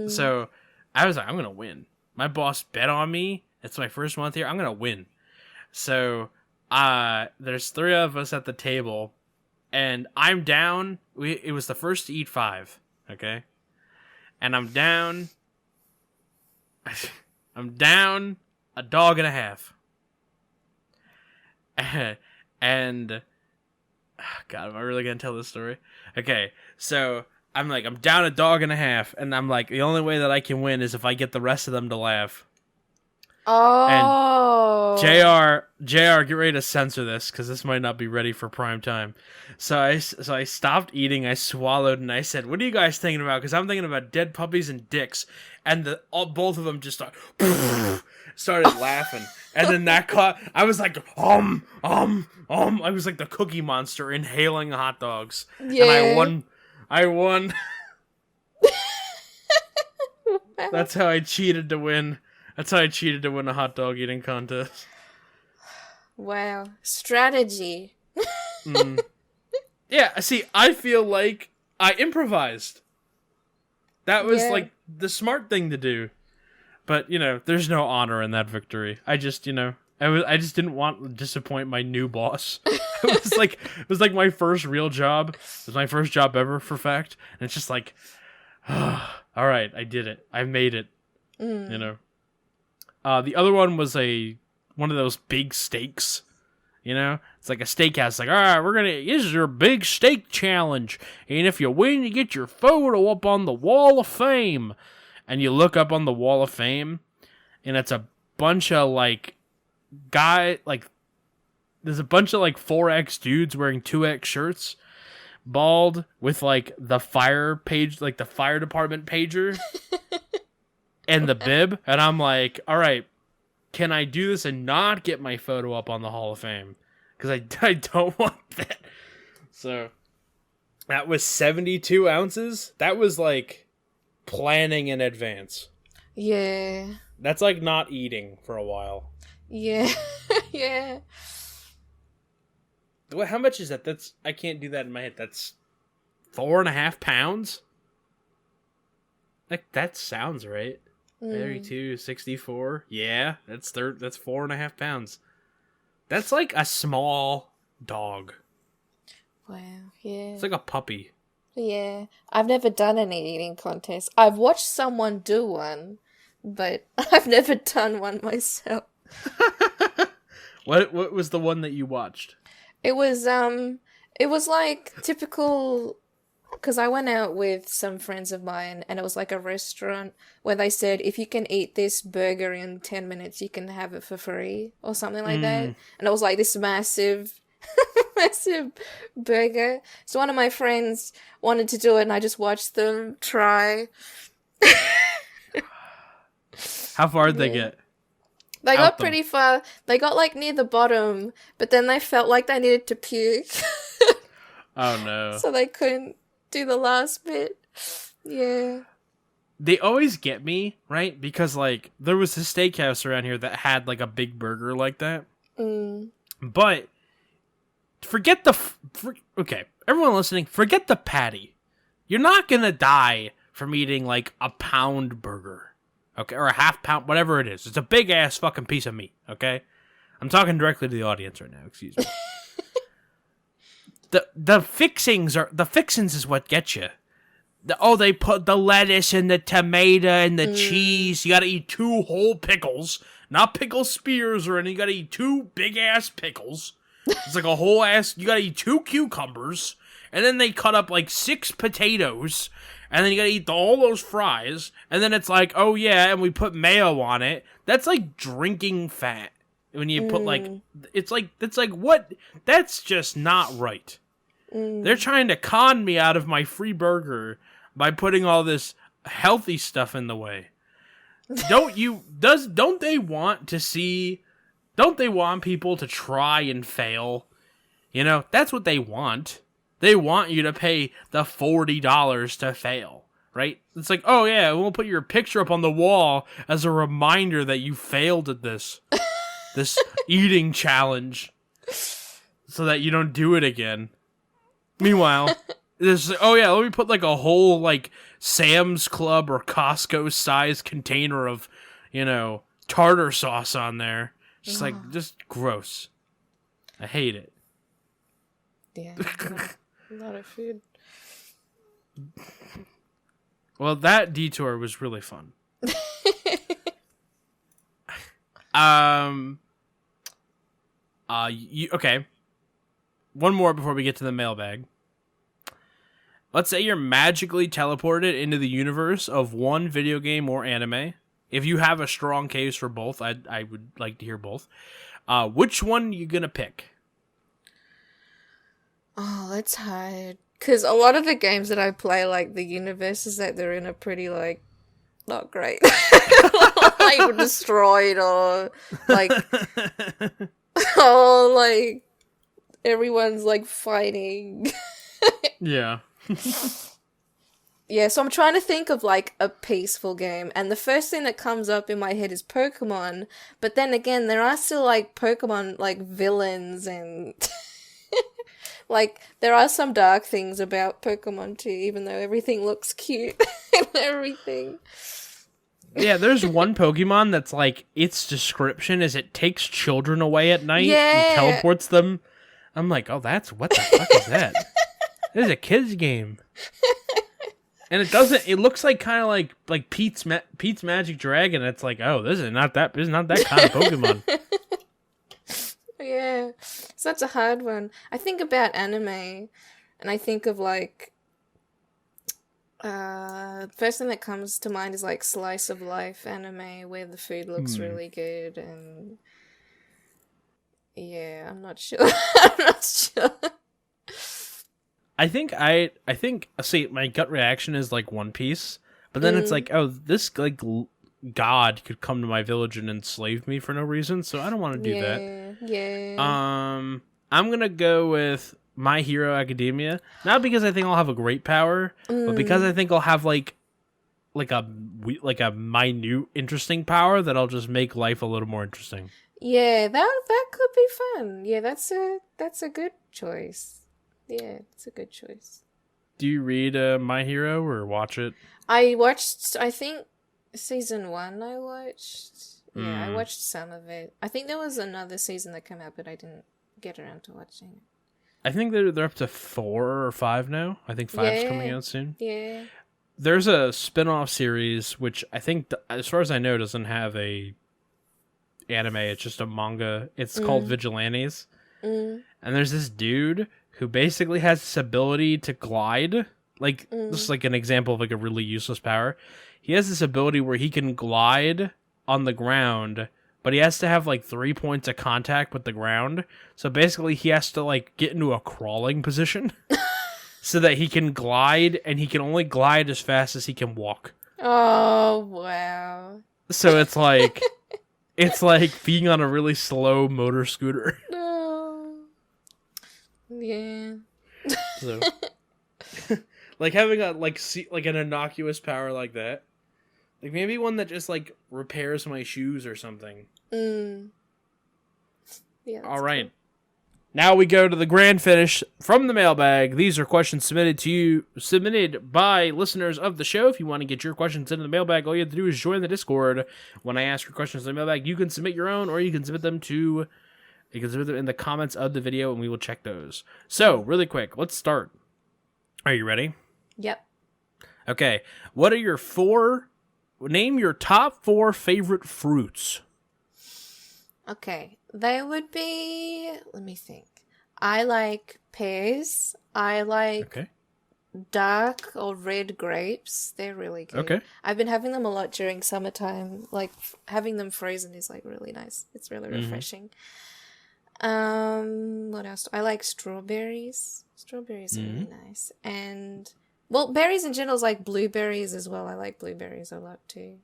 so I was like, I'm gonna win. My boss bet on me. It's my first month here. I'm gonna win. So there's 3 of us at the table, and I'm down. It was the first to eat 5. Okay, and I'm down. I'm down a dog and a half. And God, am I really gonna tell this story? Okay, so I'm down a dog and a half, and I'm like, the only way that I can win is if I get the rest of them to laugh. Oh. And JR, get ready to censor this, because this might not be ready for prime time. So I stopped eating, I swallowed, and I said, what are you guys thinking about? Because I'm thinking about dead puppies and dicks. And both of them just started laughing. And then that caught, I was like, I was like the Cookie Monster inhaling hot dogs. Yeah. And I won. That's how I cheated to win. That's how I cheated to win a hot dog eating contest. Wow. Strategy. Yeah, see, I feel like I improvised. That was like the smart thing to do. But, there's no honor in that victory. I just, I just didn't want to disappoint my new boss. It was like my first real job. It was my first job ever, for fact. And it's just like, all right, I did it. I made it. The other one was one of those big steaks. It's like a steakhouse. It's like, all right, this is your big steak challenge. And if you win, you get your photo up on the Wall of Fame. And you look up on the Wall of Fame, and it's a bunch of, there's a bunch of, 4X dudes wearing 2X shirts, bald, with, the fire page, the fire department pager, and the bib. And I'm like, all right, can I do this and not get my photo up on the Hall of Fame? Because I don't want that. So, that was 72 ounces. That was, planning in advance. Yeah. That's not eating for a while. Yeah. Yeah. How much is that? I can't do that in my head. That's 4.5 pounds? That sounds right. 32, 64. Yeah, that's 4.5 pounds. That's like a small dog. Wow, yeah. It's like a puppy. Yeah, I've never done any eating contests. I've watched someone do one, but I've never done one myself. What was the one that you watched? It was like typical, because I went out with some friends of mine, and it was like a restaurant where they said, if you can eat this burger in 10 minutes, you can have it for free, or something like that. And it was like this massive burger. So one of my friends wanted to do it, and I just watched them try. How far did they get? They got pretty far. They got near the bottom, but then they felt like they needed to puke. Oh no. So they couldn't do the last bit. Yeah. They always get me, right? Because there was a steakhouse around here that had a big burger like that. But forget okay, everyone listening, forget the patty. You're not gonna die from eating a pound burger, okay, or a half pound, whatever it is. It's a big ass fucking piece of meat, okay. I'm talking directly to the audience right now. Excuse me. the fixings is what gets you. They put the lettuce and the tomato and the cheese. You gotta eat 2 whole pickles, not pickle spears or anything. You gotta eat 2 big ass pickles. It's like a whole ass. You gotta eat 2 cucumbers, and then they cut up 6 potatoes, and then you gotta eat all those fries, and then it's oh yeah, and we put mayo on it. That's like drinking fat when you put it's what? That's just not right. They're trying to con me out of my free burger by putting all this healthy stuff in the way. Don't they want people to try and fail? You know, that's what they want. They want you to pay the $40 to fail, right? It's like, oh yeah, we'll put your picture up on the wall as a reminder that you failed at this eating challenge so that you don't do it again. Meanwhile, oh yeah, let me put like a whole like Sam's Club or Costco size container of, tartar sauce on there. Just just gross. I hate it. Yeah, a lot of food. Well, that detour was really fun. Okay. One more before we get to the mailbag. Let's say you're magically teleported into the universe of one video game or anime. If you have a strong case for both, I would like to hear both. Which one are you gonna pick? Oh, that's hard. Because a lot of the games that I play, like, the universes that they're in are pretty, like, not great. Like, destroyed or, like, everyone's, like, fighting. Yeah. Yeah, so I'm trying to think of, like, a peaceful game, and the first thing that comes up in my head is Pokemon, but then again, there are still, like, Pokemon, like, villains, and, like, there are some dark things about Pokemon, too, even though everything looks cute and everything. Yeah, there's one Pokemon that's, like, its description is it takes children away at night and teleports them. I'm like, oh, what the fuck is that? This is a kid's game. And it looks like kind of like Pete's Magic Dragon. It's like, oh, this is not that kind of Pokemon. Yeah, such a hard one. I think about anime, and I think of like, first thing that comes to mind is like slice of life anime where the food looks really good, and yeah, I'm not sure. I'm not sure. I think see, my gut reaction is like One Piece, but then it's like, oh, this like god could come to my village and enslave me for no reason, so I don't want to do that. Yeah. I'm gonna go with My Hero Academia, not because I think I'll have a great power, but because I think I'll have like a minute interesting power that'll just make life a little more interesting. Yeah, that could be fun. Yeah, that's a good choice. Yeah, it's a good choice. Do you read My Hero or watch it? I watched, I think, season 1 I watched. Yeah, I watched some of it. I think there was another season that came out, but I didn't get around to watching it. I think they're up to 4 or 5 now. I think 5's coming out soon. Yeah. There's a spin-off series, which I think, as far as I know, doesn't have a anime. It's just a manga. It's called Vigilantes. And there's this dude who basically has this ability to glide. Like, this is like an example of like a really useless power. He has this ability where he can glide on the ground, but he has to have like 3 points of contact with the ground. So basically he has to like get into a crawling position so that he can glide, and he can only glide as fast as he can walk. Oh, wow. So it's like being on a really slow motor scooter. Yeah. So, like having a like an innocuous power like that, like maybe one that just like repairs my shoes or something. Yeah. All right. Cool. Now we go to the grand finish from the mailbag. These are questions submitted by listeners of the show. If you want to get your questions into the mailbag, all you have to do is join the Discord. When I ask your questions in the mailbag, you can submit your own, or you can submit them in the comments of the video, and we will check those. So, really quick, let's start. Are you ready? Yep. Okay. Name your top 4 favorite fruits. Okay. They would be, let me think. I like pears. I like dark or red grapes. They're really good. Okay. I've been having them a lot during summertime. Like, having them frozen is, like, really nice. It's really refreshing. What else? I like strawberries. Strawberries are really nice. And, well, berries in general is like blueberries as well. I like blueberries a lot too.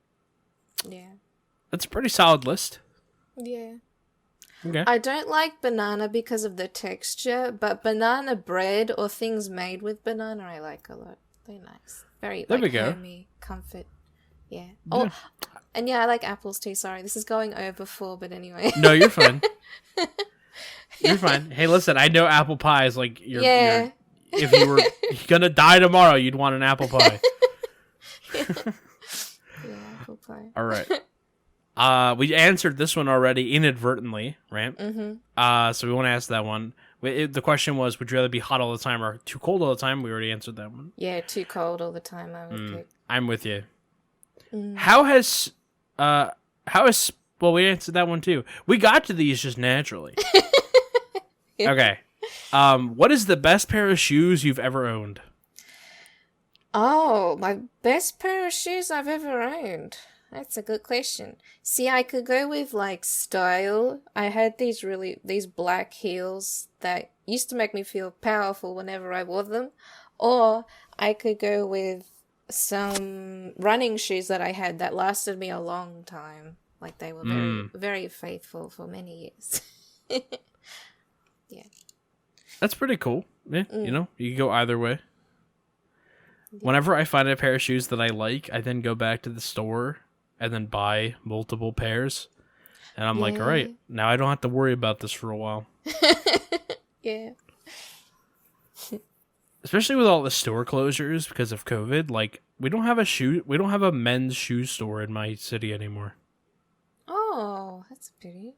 Yeah. That's a pretty solid list. Yeah. Okay. I don't like banana because of the texture, but banana bread or things made with banana I like a lot. They're nice. Very, There like, we go. homey, comfort. Yeah. Oh, and yeah, I like apples too. Sorry, this is going over 4, but anyway. No, you're fine. You're fine. Hey, listen, I know apple pie is like your if you were gonna die tomorrow, you'd want an apple pie. Yeah, apple pie. All right. We answered this one already inadvertently, right? Mm-hmm. So we want to ask that one. The question was, would you rather be hot all the time or too cold all the time? We already answered that one. Yeah, too cold all the time, I would pick. I'm with you. How has well, we answered that one too. We got to these just naturally. Okay. What is the best pair of shoes you've ever owned? Oh, my best pair of shoes I've ever owned. That's a good question. See, I could go with, like, style. I had these black heels that used to make me feel powerful whenever I wore them. Or I could go with some running shoes that I had that lasted me a long time. Like, they were very, very faithful for many years. Yeah. That's pretty cool. Yeah, you know, you can go either way. Whenever I find a pair of shoes that I like, I then go back to the store and then buy multiple pairs. And I'm like, all right, now I don't have to worry about this for a while. Yeah. Especially with all the store closures because of COVID, like we don't have a men's shoe store in my city anymore. Oh, that's a pity.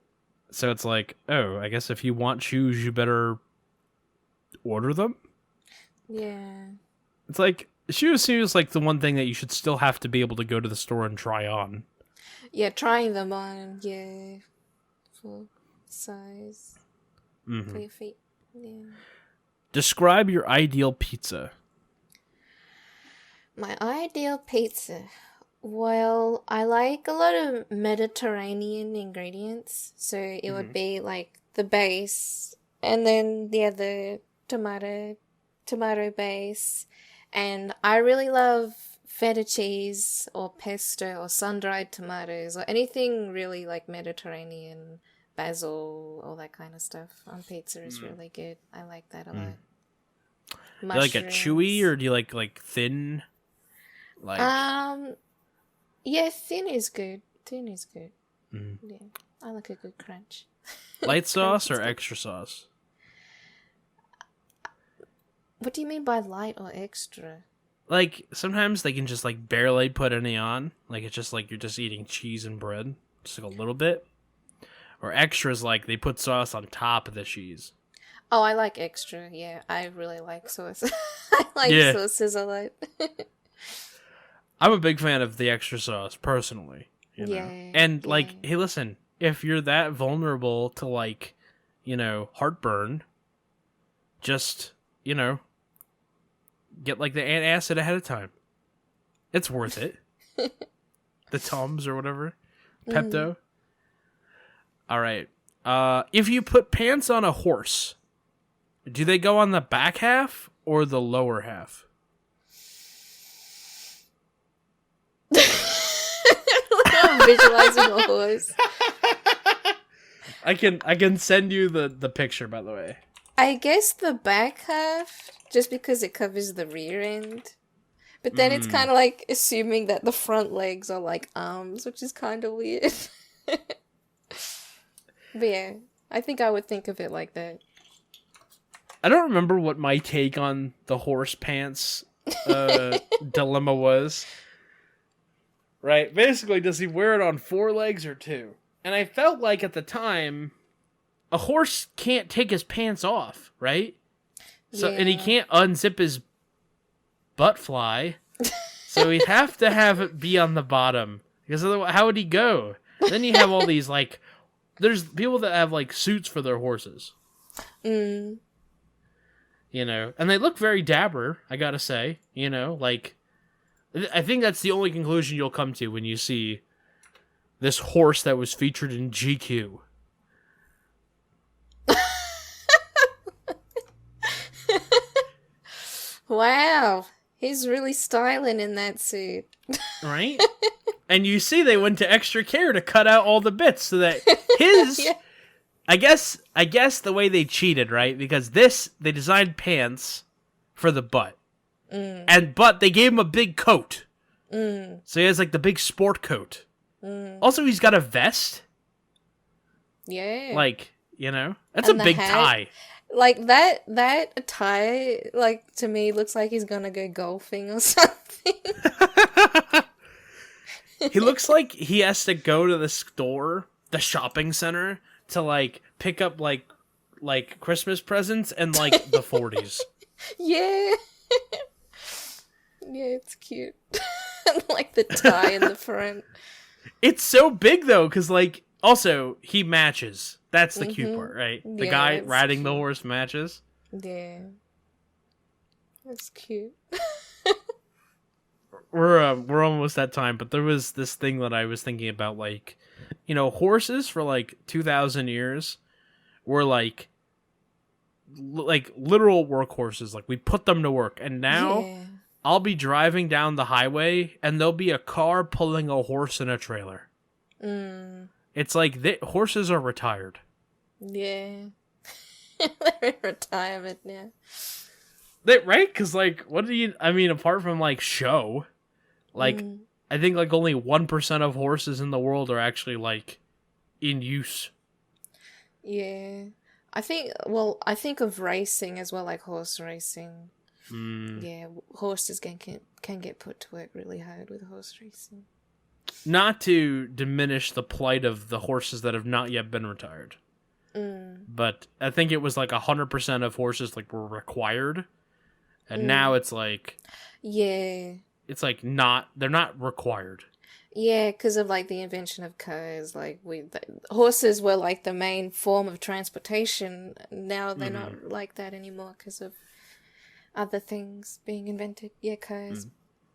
So it's like, oh, I guess if you want shoes, you better order them. Yeah. It's like shoes seems like the one thing that you should still have to be able to go to the store and try on. Yeah, trying them on, yeah, for size, for your feet, yeah. Describe your ideal pizza. My ideal pizza. Well, I like a lot of Mediterranean ingredients, so it would be like the base, and then the tomato base, and I really love feta cheese or pesto or sun-dried tomatoes or anything really like Mediterranean, basil, all that kind of stuff on pizza is really good. I like that a lot. Do you like a chewy or do you like thin? Like yeah, thin is good. Thin is good. Yeah, I like a good crunch. Light sauce or extra sauce? What do you mean by light or extra? Like sometimes they can just like barely put any on. Like it's just like you're just eating cheese and bread, just like a little bit. Or extras like they put sauce on top of the cheese. Oh, I like extra. Yeah, I really like sauce. I like sauces a lot. I'm a big fan of the extra sauce, personally. You know? And, like, hey, listen, if you're that vulnerable to, like, you know, heartburn, just, you know, get, like, the antacid ahead of time. It's worth it. The Tums or whatever. Pepto. All right. If you put pants on a horse, do they go on the back half or the lower half? I'm visualizing a horse. I can send you the picture, by the way. I guess the back half, just because it covers the rear end. But then it's kind of like assuming that the front legs are like arms, which is kind of weird. But yeah, I think I would think of it like that. I don't remember what my take on the horse pants dilemma was. Right? Basically, does he wear it on 4 legs or 2? And I felt like at the time, a horse can't take his pants off, right? So and he can't unzip his butt fly. So he'd have to have it be on the bottom. Because otherwise, how would he go? Then you have all these, like... There's people that have, like, suits for their horses. You know? And they look very dapper, I gotta say. You know? Like... I think that's the only conclusion you'll come to when you see this horse that was featured in GQ. Wow. He's really styling in that suit. Right? And you see they went to extra care to cut out all the bits so that his... Yeah. I guess the way they cheated, right? Because they designed pants for the butt. But they gave him a big coat. So he has like the big sport coat. Also, he's got a vest. Yeah. Like, that's And a the big hat. tie. Like, that tie, like, to me, looks like he's gonna go golfing or something. He looks like he has to go to the store, the shopping center, to like pick up like Christmas presents and like the 40s. Yeah. Yeah, it's cute. Like the tie in the front. It's so big though, because like also he matches. That's the cute part, right? The Yeah, guy it's riding the cute. horse matches. Yeah. That's cute. We're almost at time, but there was this thing that I was thinking about, like, horses for like 2,000 years were like literal workhorses. Like we put them to work, and now Yeah. I'll be driving down the highway and there'll be a car pulling a horse in a trailer. It's like horses are retired. Yeah. They're in retirement now. Right? Because like, apart from like show, like I think like only 1% of horses in the world are actually like in use. Yeah. I think of racing as well, like horse racing. Yeah, horses can get put to work really hard with horse racing. Not to diminish the plight of the horses that have not yet been retired. But I think it was like 100% of horses like were required. And now it's like... Yeah. It's like they're not required. Yeah, because of like the invention of cars, like horses were like the main form of transportation. Now they're not like that anymore because of other things being invented. Yeah, cars.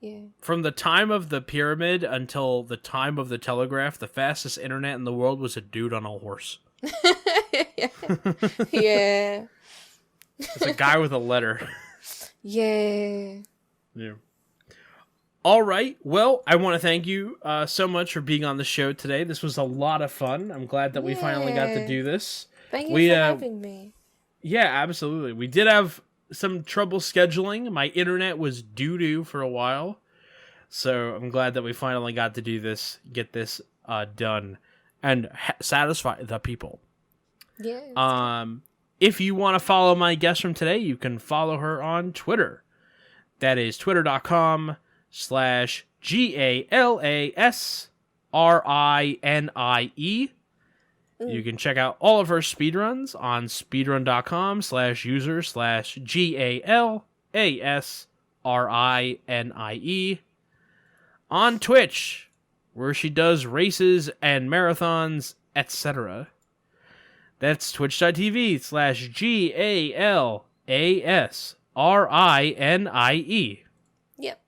Yeah. From the time of the pyramid until the time of the telegraph, the fastest internet in the world was a dude on a horse. Yeah. It's a guy with a letter. Yeah. Yeah. All right. Well, I want to thank you so much for being on the show today. This was a lot of fun. I'm glad that we finally got to do this. Thank you for having me. Yeah, absolutely. We did have some trouble scheduling. My internet was doo-doo for a while. So I'm glad that we finally got to do this, get this done, and satisfy the people. Yeah. If you want to follow my guest from today, you can follow her on Twitter. That is twitter.com/GALASRINIE. You can check out all of her speedruns on speedrun.com/user/GALASRINIE. On Twitch, where she does races and marathons, etc. That's twitch.tv/GALASRINIE. Yep.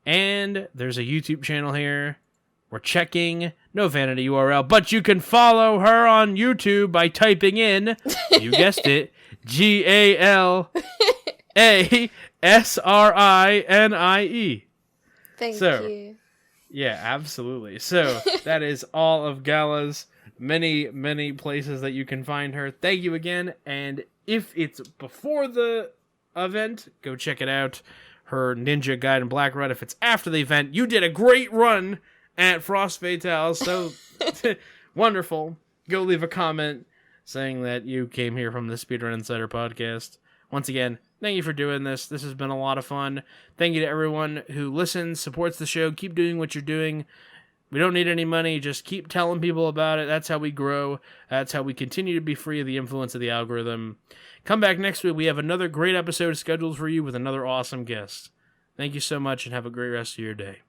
And there's a YouTube channel here. We're checking. No vanity URL, but you can follow her on YouTube by typing in, you guessed it, GALASRINIE. Thank you. Yeah, absolutely. So that is all of Gala's many, many places that you can find her. Thank you again. And if it's before the event, go check it out. Her Ninja Gaiden Black Run. If it's after the event, you did a great run at Frost Fatale. So wonderful. Go leave a comment saying that you came here from the Speedrun Insider podcast. Once again, thank you for doing this. This has been a lot of fun. Thank you to everyone who listens, supports the show. Keep doing what you're doing. We don't need any money. Just keep telling people about it. That's how we grow. That's how we continue to be free of the influence of the algorithm. Come back next week. We have another great episode scheduled for you with another awesome guest. Thank you so much and have a great rest of your day.